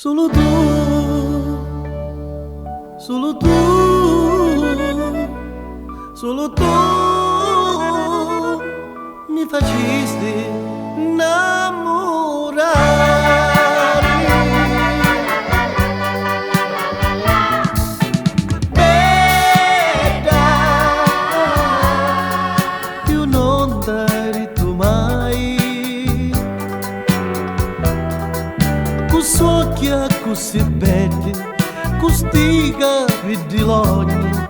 Solo tu, solo tu, solo tu mi facesti innamorare. Bella, io non t'arrito mai. Cus'occhia così belli, custica di logni,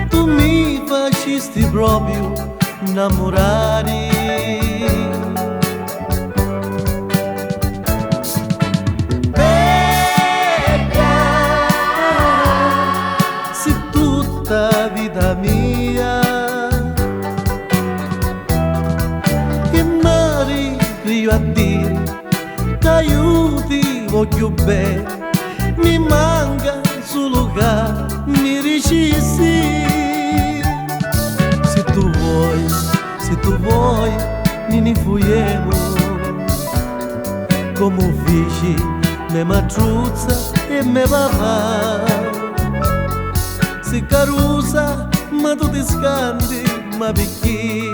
tu mi facesti proprio innamorare. Bella, sei tutta vita mia, e mari io a dire, t'aiuti voglio bene, mi manca solo che mi ricissi. Se tu vuoi, ne fuiemo, come feci, me matruzza e me papà. Se carusa, ma tu ti scandi, ma perché?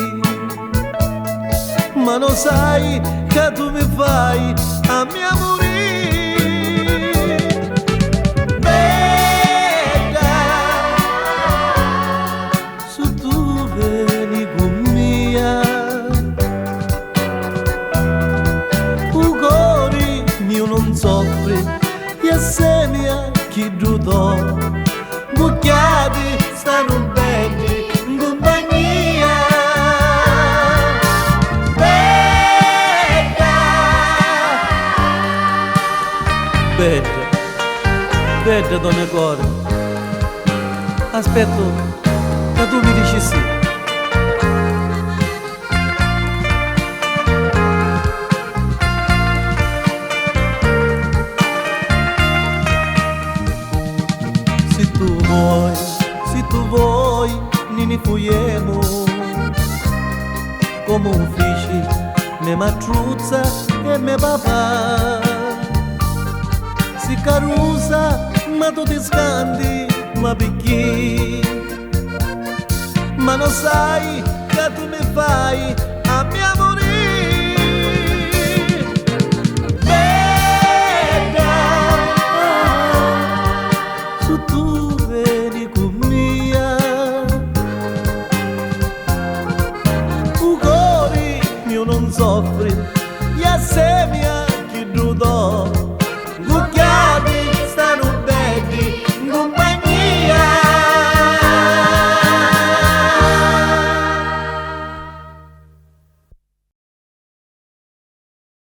Ma non sai che tu mi fai a mia morire. Bella, se tu vieni con mia, il cuore mio non soffre, e assieme a chi giudò, bucchiati stanno bene in compagnia. Bella, bella donna cuore, aspetto che tu mi dici sì. Se tu vuoi, ne fuiemo, come un fici, me matruzza e me papà. Si carusa, ma tu ti scandi, ma perché? Ma non sai che tu mi fai